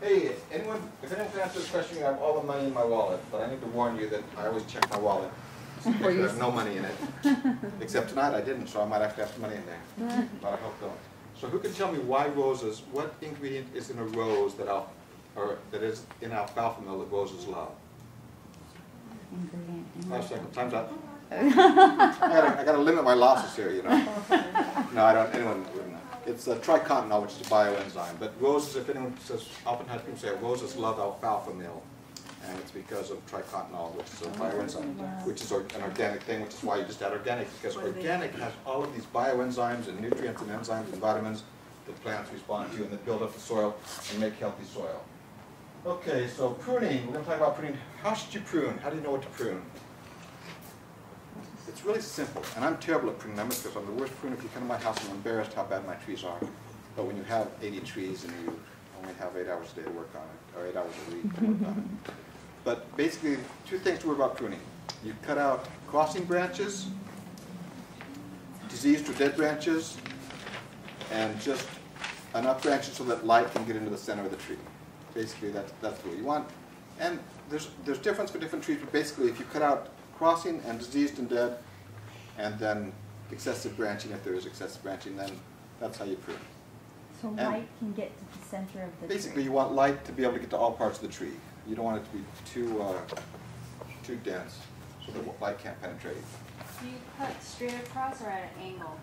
Hey, anyone, if anyone can answer this question, I have all the money in my wallet, but I need to warn you that I always check my wallet. I have no money in it. Except tonight I didn't, so I might have to have some money in there. But I hope don't. So who can tell me why roses, what ingredient is in a rose that is in alfalfa mill that roses love? Ingredient. Last second, time's up. I got to limit my losses here, you know. No, I don't, anyone wouldn't know. It's tricontinol, which is a bioenzyme. But roses, if anyone says, oftentimes people say roses love alfalfa mill. And it's because of tricontinol, which is a bioenzyme, which is an organic thing, which is why you just add organic, because organic has all of these bioenzymes and nutrients and enzymes and vitamins that plants respond to and that build up the soil and make healthy soil. Okay, so pruning, we're going to talk about pruning. How should you prune? How do you know what to prune? It's really simple, and I'm terrible at pruning. Because I'm the worst pruner. If you come to my house, I'm embarrassed how bad my trees are. But when you have 80 trees and you only have 8 hours a day to work on it, or 8 hours a week to work on it. But basically, two things to worry about pruning. You cut out crossing branches, diseased or dead branches, and just enough branches so that light can get into the center of the tree. Basically, that's what you want. And there's difference for different trees, but basically, if you cut out crossing and diseased and dead, and then excessive branching, if there is excessive branching, then that's how you prune. So light can get to the center of the Basically, tree. you want light to be able to get to all parts of the tree. You don't want it to be too dense, so that light can't penetrate. Do you cut straight across or at an angle?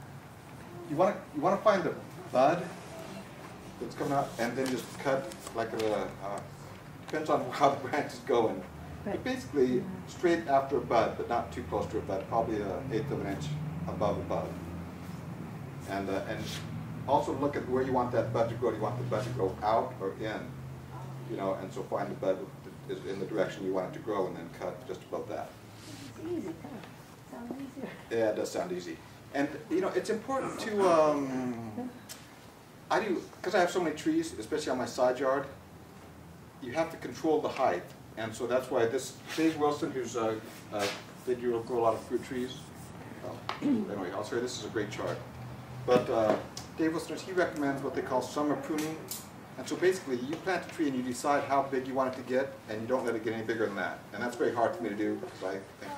You want to find the bud that's coming out, and then just cut like depends on how the branch is going. But basically, straight after a bud, but not too close to a bud, probably 1/8 of an inch above a bud. And also look at where you want that bud to grow. Do you want the bud to grow out or in? You know, and so find the bud that is in the direction you want it to grow, and then cut just above that. It's easy, sounds easier. Yeah, it does sound easy. And you know, it's important to because I have so many trees, especially on my side yard. You have to control the height. And so that's why Dave Wilson, who's they do grow a lot of fruit trees. Anyway, I'll say this is a great chart. But Dave Wilson, he recommends what they call summer pruning. And so basically, you plant a tree and you decide how big you want it to get, and you don't let it get any bigger than that. And that's very hard for me to do because I think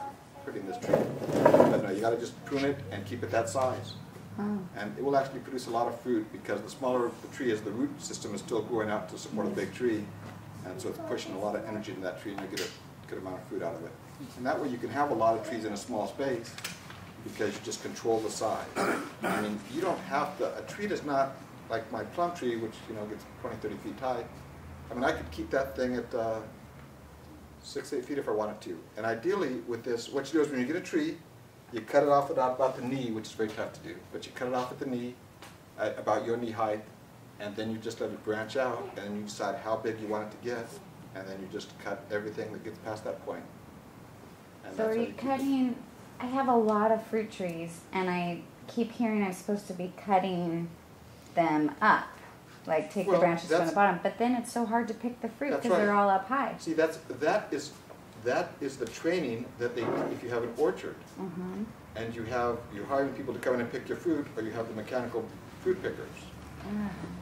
pruning this tree. But no, you got to just prune it and keep it that size. And it will actually produce a lot of fruit because the smaller the tree is, the root system is still growing out to support a big tree. And so it's pushing a lot of energy into that tree, and you get a good amount of fruit out of it. And that way you can have a lot of trees in a small space because you just control the size. I mean, you don't have to, a tree does not, like my plum tree, which gets 20, 30 feet high. I mean, I could keep that thing at 6, 8 feet if I wanted to. And ideally with this, what you do is when you get a tree, you cut it off at about the knee, which is very tough to do. But you cut it off at the knee, at about your knee height, and then you just let it branch out, and then you decide how big you want it to get, and then you just cut everything that gets past that point. And So are you cutting, I have a lot of fruit trees, and I keep hearing I'm supposed to be cutting them up, like take the branches from the bottom, but then it's so hard to pick the fruit because they're all up high. See, that is the training that they do if you have an orchard, and you're hiring people to come in and pick your fruit, or you have the mechanical fruit pickers.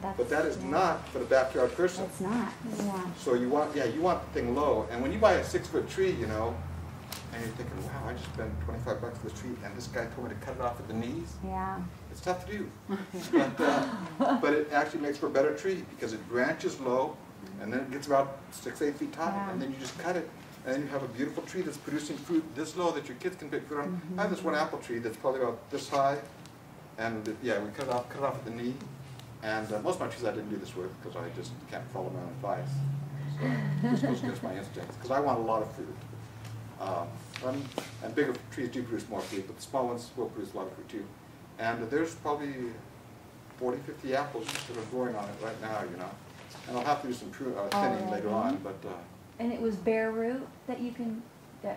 But that is not for the backyard person. It's not. Yeah. So you want the thing low, and when you buy a 6-foot tree, and you're thinking, wow, I just spent $25 for this tree, and this guy told me to cut it off at the knees. Yeah. It's tough to do, but it actually makes for a better tree because it branches low, and then it gets about 6, 8 feet high, and then you just cut it, and then you have a beautiful tree that's producing fruit this low that your kids can pick fruit on. I have this one apple tree that's probably about this high, and we cut it off at the knee. And most of my trees I didn't do this with because I just can't follow my own advice. So this goes against my instincts because I want a lot of fruit. And bigger trees do produce more fruit, but the small ones will produce a lot of fruit too. And there's probably 40, 50 apples that are growing on it right now, And I'll have to do some thinning later on, but. And it was bare root that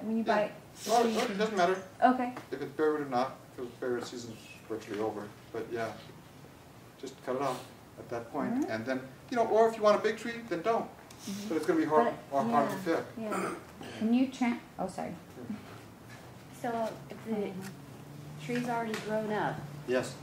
when you buy. Oh, it doesn't matter. Okay. If it's bare root or not, because bare root season's virtually over. But yeah. Just cut it off at that point, and then, or if you want a big tree, then don't. But it's going to be hard to pick. Yeah. Can you oh, sorry. So if the tree's already grown up. Yes.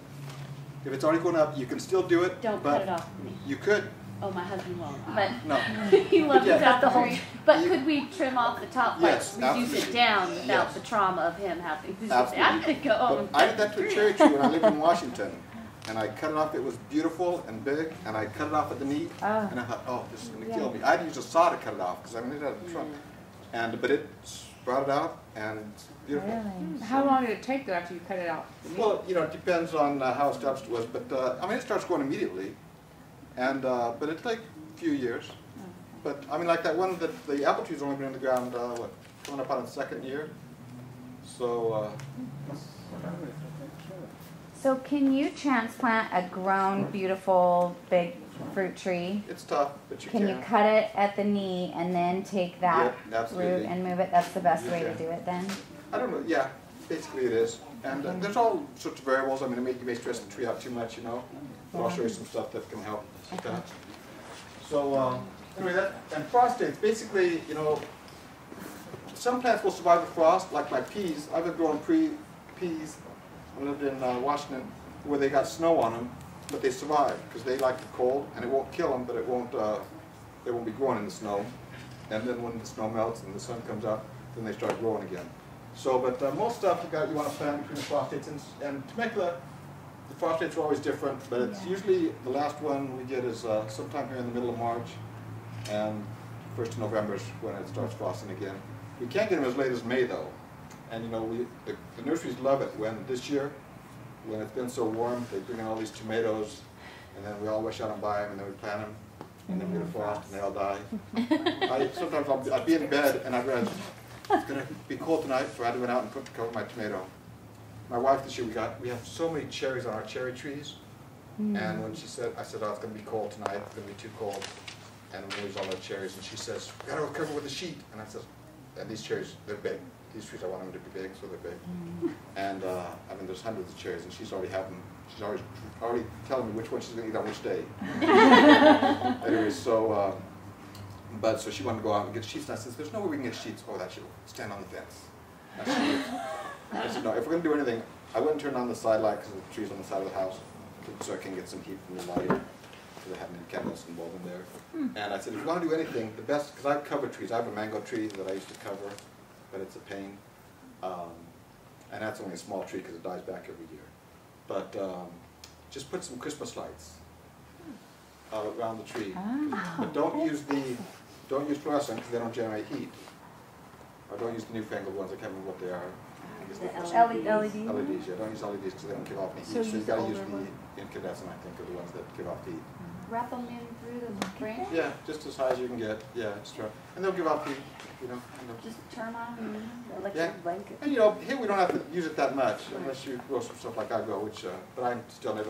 If it's already grown up, you can still do it. Don't cut it off. You could, Oh, my husband won't. But No. He loves Yeah. to cut the whole You- But could we trim off the top part, Yes, reduce it absolutely. down without Yes. the trauma of him having to say, Absolutely. I'm gonna go home But and I did that to a cherry tree when I lived in Washington. And I cut it off, it was beautiful and big, and I cut it off at the knee, Oh. and I thought, oh, this is gonna Yeah. kill me. I'd use a saw to cut it off, because I mean, it had a trunk. But it sprouted out, and it's beautiful. Really? How long did it take though after you cut it out? Well, you know, it depends on how established it was, but, I mean, it starts growing immediately, and, but it's like a few years. But, I mean, like that one, that the apple tree's only been in the ground, what, coming up on its second year? So, So can you transplant a grown, beautiful, big fruit tree? it's tough, but you Can can. you cut it at the knee and then take that Yeah, absolutely. root and move it? That's the best You way to can. do it then? I don't know, yeah, basically it is. And there's all sorts of variables. I mean, you may stress the tree out too much, you know. But I'll show you some stuff that can help with that. So, anyway, that, and frost dates, basically, you know, some plants will survive the frost, like my peas. I've been growing peas. I lived in Washington, where they got snow on them, but they survive, because they like the cold, and it won't kill them, but it won't, they won't be growing in the snow. And then when the snow melts and the sun comes out, then they start growing again. So, but most stuff you want to plant between the frost dates, and to make the frost dates are always different, but it's usually the last one we get is sometime here in the middle of March, and 1st of November is when it starts frosting again. We can't get them as late as May though, and you know the nurseries love it when this year, when it's been so warm, they bring in all these tomatoes, and then we all rush out and buy them, and then we plant them, and then we get a frost, and they all die. Sometimes I'll be in bed, and I've read, it's going to be cold tonight, so I had to run out and cover my tomato. My wife this year, we have so many cherries on our cherry trees, and when I said, oh, it's going to be cold tonight, it's going to be too cold, and we lose all our cherries, and she says, we got to cover with a sheet, and I said, and these cherries, they're big. These trees, I want them to be big, so they're big. And I mean, there's hundreds of cherries, and she's already having them. She's already telling me which one she's going to eat on which day. Anyway, so, so she wanted to go out and get sheets, and I said, there's no way we can get sheets. Oh, that should stand on the fence. I said, no, if we're going to do anything, I wouldn't turn on the side light because the tree's on the side of the house, so I can get some heat from the light, because I have any chemicals involved in there. And I said, if you want to do anything, the best, because I've covered trees. I have a mango tree that I used to cover, but it's a pain. And that's only a small tree because it dies back every year. But just put some Christmas lights around the tree. But don't use fluorescent because they don't generate heat. Or don't use the newfangled ones. I can't remember what they are. LED. LED? LEDs, yeah. Don't use LEDs because they don't give off any heat. So So use you've the got to use older one. the incandescent, I think, are the ones that give off heat. Wrap them in through the branch, Yeah, just as high as you can get. Yeah, just try. And they'll give off heat, you know. just turn on the Yeah. electric blanket. And you know, here we don't have to use it that much unless you grow some stuff like I grow, which, but I still never,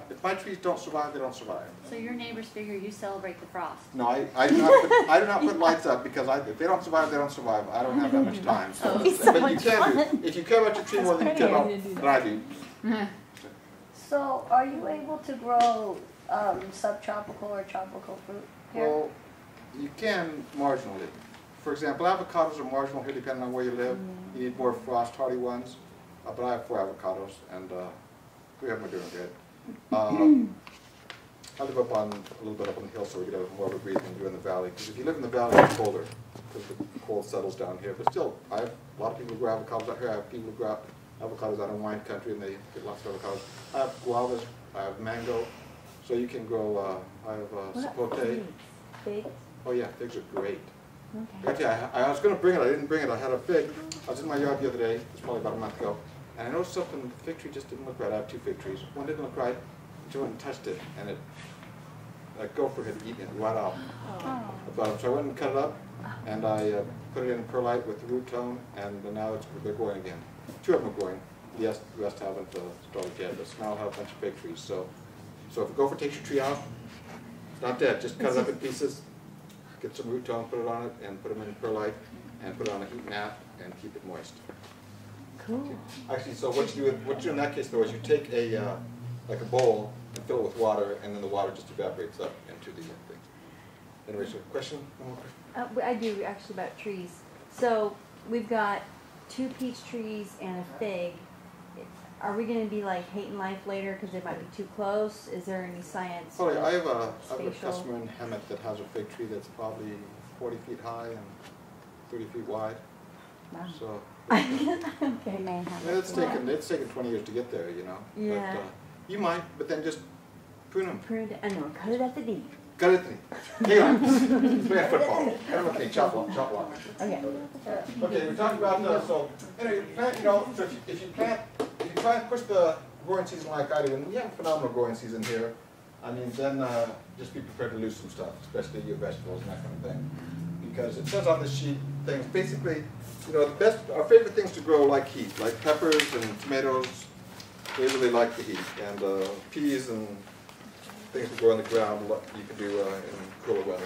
if my trees don't survive, they don't survive. So your neighbors figure you celebrate the frost. No, I do not put lights up because if they don't survive, they don't survive. I don't have that much time. So, but you can do. If you care about your tree more than you care about than I do. So, are you able to grow subtropical or tropical fruit here? Well, you can marginally. For example, avocados are marginal here depending on where you live. You need more frost-hardy ones. But I have 4 avocados, and 3 of them are doing good. I live up on a little bit up on the hill, so we get more of a breeze than we do in the valley. Because if you live in the valley, it's colder because the cold settles down here. But still, I have a lot of people who grow avocados out here. I have people who grow avocados out in wine country, and they get lots of avocados. I have guavas. I have mango. So you can grow. I have sapote. Figs? Oh yeah, figs are great. Okay. Actually, I was going to bring it. I didn't bring it. I had a fig. I was in my yard the other day. It was probably about a month ago, and I noticed something. The fig tree just didn't look right. I have 2 fig trees. One didn't look right. So I went and touched it, and a gopher had eaten it right off the bottom. So I went and cut it up, and I put it in perlite with the root tone, and now they're growing again. 2 of them are growing. The rest haven't started yet. But now I'll have a bunch of fig trees. So if a gopher takes your tree out, it's not dead. Just cut it up in pieces, get some root tone, put it on it, and put them in perlite, and put it on a heat mat, and keep it moist. Cool. Actually, so what you do in that case though is you take like a bowl and fill it with water, and then the water just evaporates up into the thing. Anyway, so question? One more question? I do actually about trees. So we've got 2 peach trees and a fig. are we gonna be like hating life later because they might be too close? Is there any science? Well, I have a spatial? customer in Hemet that has a fig tree that's probably 40 feet high and 30 feet wide. Wow. So They Okay. may have. I mean, it's taken 20 years to get there, you know. Yeah. But, you might, but then just prune them. Pruned, no, cut it at the D. Cut it. Hang on. Play a football. Okay, chop block. Okay. Okay, we talked about so anyway, plant. You know, so if you try and push the growing season like I do, and we have a phenomenal growing season here. I mean, then just be prepared to lose some stuff, especially your vegetables and that kind of thing, because it says on the sheet things. Basically, you know, our favorite things to grow like heat, like peppers and tomatoes. They really like the heat, and peas and things that grow on the ground you can do in cooler weather.